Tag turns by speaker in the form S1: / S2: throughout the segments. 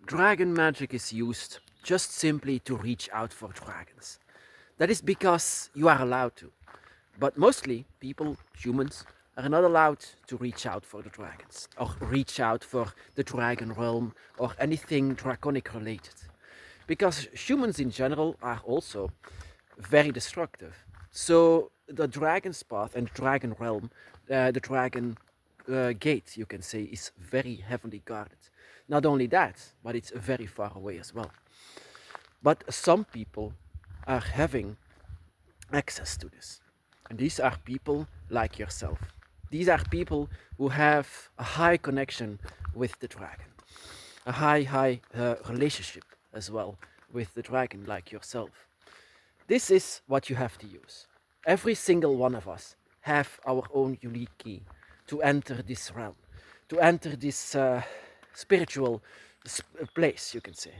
S1: dragon magic is used just simply to reach out for dragons. That is because you are allowed to. But mostly people, humans, are not allowed to reach out for the dragons or reach out for the dragon realm or anything draconic related. Because humans in general are also very destructive. So the dragon's path and the dragon realm, the dragon gate, you can say, is very heavily guarded. Not only that, but it's very far away as well. But some people are having access to this. And these are people like yourself. These are people who have a high connection with the dragon, a high relationship as well with the dragon, like yourself. This is what you have to use. Every single one of us have our own unique key to enter this realm, to enter this spiritual place, you can say.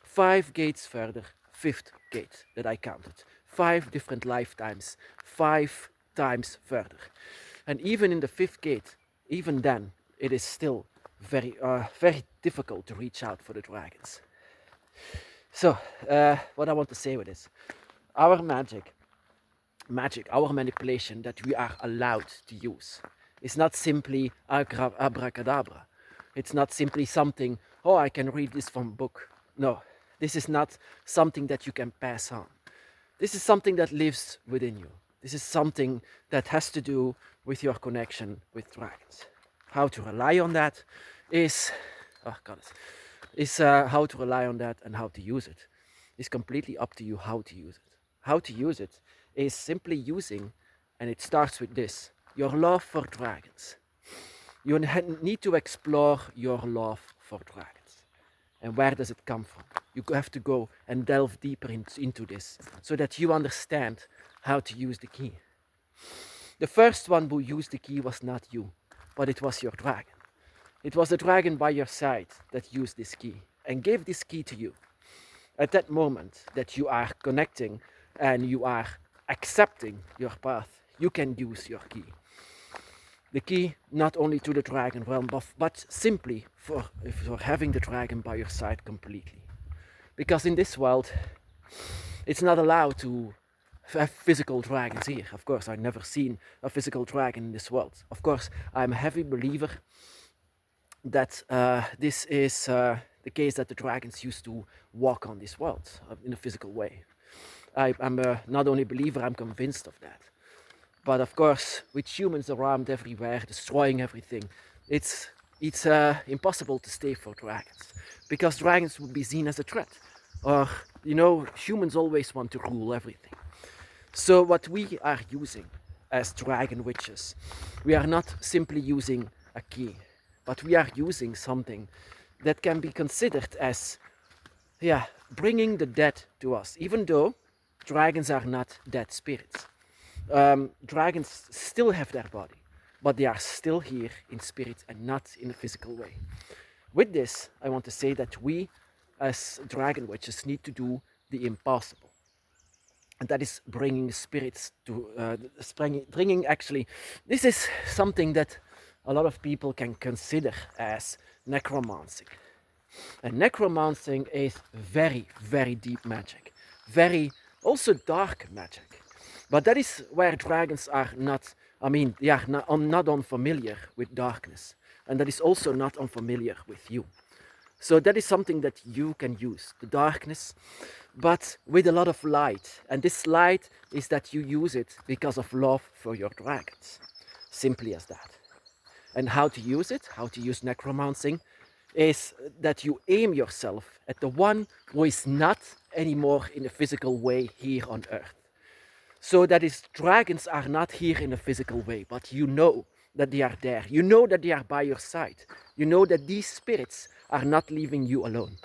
S1: 5 gates further, fifth gate that I counted. 5 different lifetimes, 5 times further. And even in the fifth gate, even then, it is still very difficult to reach out for the dragons. So, what I want to say with this, our magic, our manipulation that we are allowed to use, is not simply abracadabra. It's not simply something, oh, I can read this from a book. No, this is not something that you can pass on. This is something that lives within you. This is something that has to do with your connection with dragons. How to rely on that is, oh God, is how to rely on that and how to use it. It's completely up to you how to use it. How to use it is simply using, and it starts with this, your love for dragons. You need to explore your love for dragons. And where does it come from? You have to go and delve deeper into this so that you understand how to use the key. The first one who used the key was not you, but it was your dragon. It was the dragon by your side that used this key and gave this key to you. At that moment that you are connecting and you are accepting your path, you can use your key. The key not only to the dragon realm, but simply for having the dragon by your side completely. Because in this world, it's not allowed to have physical dragons here. Of course, I've never seen a physical dragon in this world. Of course, I'm a heavy believer that this is the case that the dragons used to walk on this world in a physical way. I'm not only a believer, I'm convinced of that. But of course, with humans around everywhere, destroying everything, it's impossible to stay for dragons. Because dragons would be seen as a threat. Or, humans always want to rule everything. So what we are using as dragon witches, we are not simply using a key, but we are using something that can be considered as, bringing the dead to us. Even though dragons are not dead spirits. Dragons still have their body, but they are still here in spirit and not in a physical way. With this, I want to say that we, as dragon witches, need to do the impossible. And that is bringing spirits to, bringing actually, this is something that a lot of people can consider as necromancy. And necromancy is very, very deep magic. Very, also dark magic. But that is where dragons are not, they are not unfamiliar with darkness. And that is also not unfamiliar with you. So that is something that you can use, the darkness, but with a lot of light. And this light is that you use it because of love for your dragons. Simply as that. And how to use it, how to use necromancy, is that you aim yourself at the one who is not anymore in a physical way here on earth. So that is, dragons are not here in a physical way, but you know that they are there. You know that they are by your side. You know that these spirits are not leaving you alone.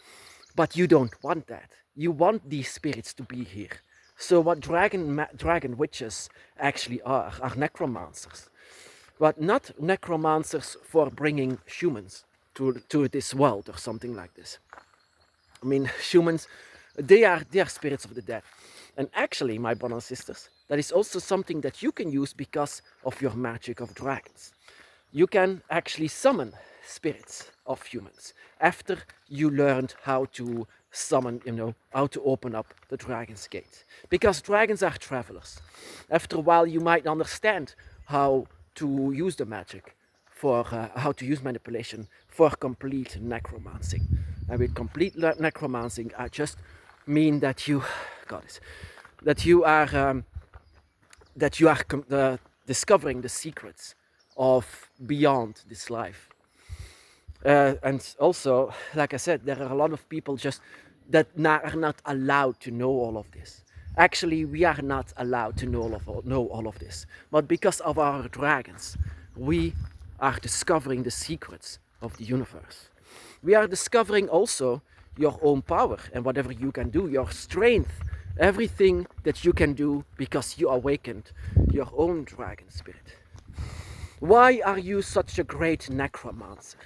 S1: But you don't want that. You want these spirits to be here. So what dragon witches actually are necromancers. But not necromancers for bringing humans to this world or something like this. Humans, they are spirits of the dead. And actually, my brothers and sisters, that is also something that you can use because of your magic of dragons. You can actually summon spirits of humans. After you learned how to summon, how to open up the dragon's gate. Because dragons are travelers. After a while, you might understand how to use the magic for how to use manipulation for complete necromancy. And with complete necromancy, I just mean that you, got it, that you are discovering the secrets of beyond this life. And also, like I said, there are a lot of people just that are not allowed to know all of this. Actually, we are not allowed to know all of this. But because of our dragons, we are discovering the secrets of the universe. We are discovering also your own power and whatever you can do, your strength, everything that you can do because you awakened your own dragon spirit. Why are you such a great necromancer?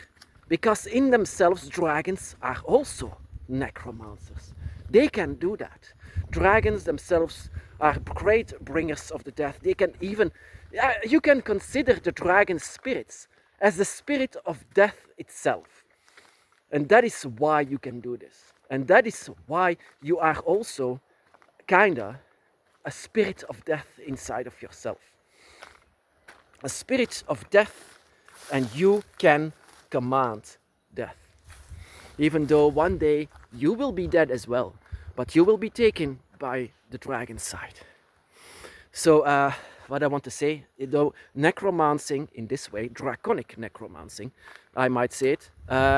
S1: Because in themselves, dragons are also necromancers. They can do that. Dragons themselves are great bringers of the death. They can even, you can consider the dragon spirits as the spirit of death itself. And that is why you can do this. And that is why you are also kinda a spirit of death inside of yourself. A spirit of death, and you can command death. Even though one day you will be dead as well, but you will be taken by the dragon side. So what I want to say, though, necromancing in this way, draconic necromancing, I might say it,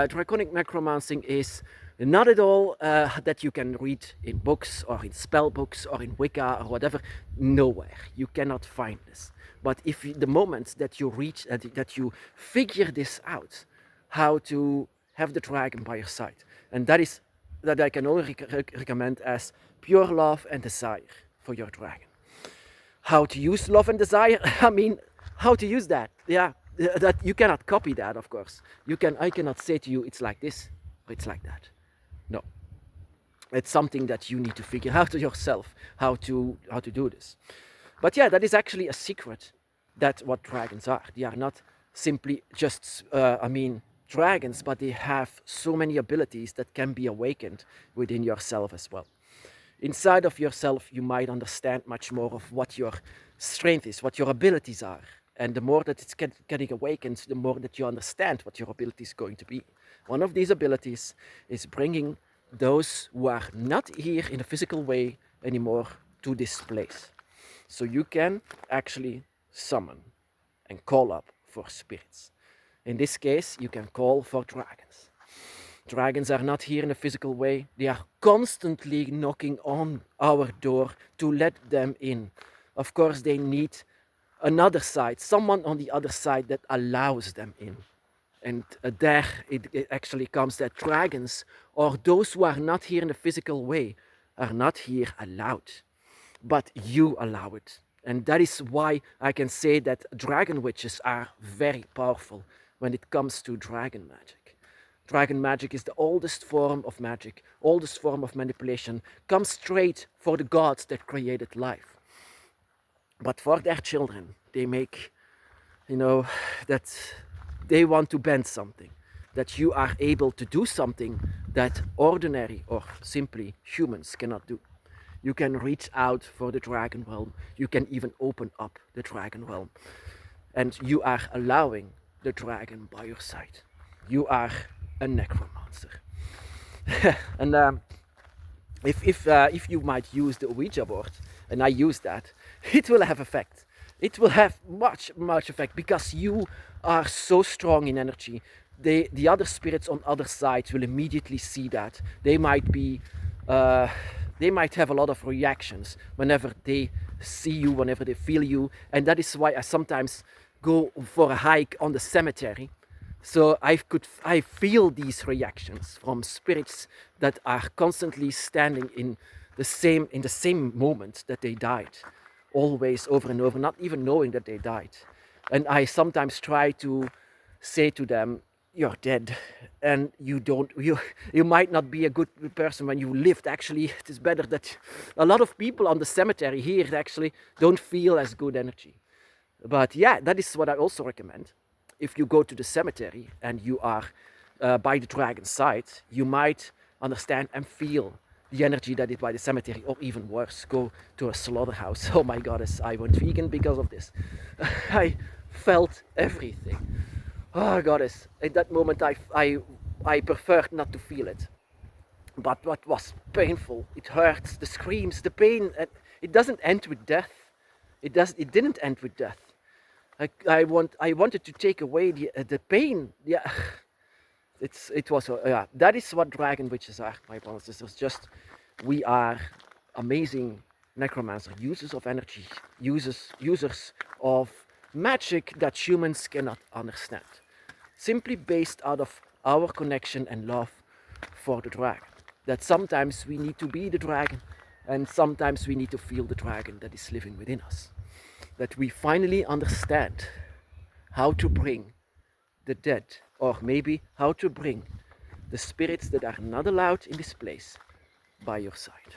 S1: draconic necromancing is not at all that you can read in books or in spell books or in Wicca or whatever. Nowhere. You cannot find this. But if the moment that you reach, that you figure this out, how to have the dragon by your side, and that is that I can only recommend as pure love and desire for your dragon. How to use love and desire? I mean, how to use that? Yeah, that you cannot copy that, of course. I cannot say to you, it's like this or it's like that. No, it's something that you need to figure out yourself how to do this. But yeah, that is actually a secret. That what dragons are. They are not simply just, dragons, but they have so many abilities that can be awakened within yourself as well. Inside of yourself, you might understand much more of what your strength is, what your abilities are. And the more that it's getting awakened, the more that you understand what your ability is going to be. One of these abilities is bringing those who are not here in a physical way anymore to this place. So you can actually summon and call up for spirits. In this case, you can call for dragons. Dragons are not here in a physical way. They are constantly knocking on our door to let them in. Of course, they need another side, someone on the other side that allows them in. And there it actually comes that dragons, or those who are not here in the physical way, are not here allowed. But you allow it. And that is why I can say that dragon witches are very powerful when it comes to dragon magic. Dragon magic is the oldest form of magic, oldest form of manipulation, comes straight for the gods that created life. But for their children, they make, that they want to bend something, that you are able to do something that ordinary or simply humans cannot do. You can reach out for the dragon realm. You can even open up the dragon realm. And you are allowing the dragon by your side. You are a necromancer. And if you might use the Ouija board, and I use that, it will have effect. It will have much effect because you are so strong in energy. The other spirits on other sides will immediately see that. They might have a lot of reactions whenever they see you, whenever they feel you. And that is why I sometimes go for a hike on the cemetery. So I feel these reactions from spirits that are constantly standing in the same moment that they died. Always over and over, not even knowing that they died. And I sometimes try to say to them, you're dead, and you might not be a good person when you lived. Actually, it is better that a lot of people on the cemetery here actually don't feel as good energy. But yeah, that is what I also recommend. If you go to the cemetery and you are by the dragon's side, you might understand and feel the energy that is by the cemetery, or even worse, go to a slaughterhouse. Oh my goddess, I went vegan because of this. I felt everything. Oh goddess, at that moment I preferred not to feel it. But what was painful, it hurts, the screams, the pain, it doesn't end with death. It didn't end with death. I wanted to take away the pain. Yeah, it was yeah. That is what dragon witches are, my brothers and sisters. Just we are amazing necromancer, users of energy, users of magic that humans cannot understand. Simply based out of our connection and love for the dragon. That sometimes we need to be the dragon, and sometimes we need to feel the dragon that is living within us. That we finally understand how to bring the dead, or maybe how to bring the spirits that are not allowed in this place by your side.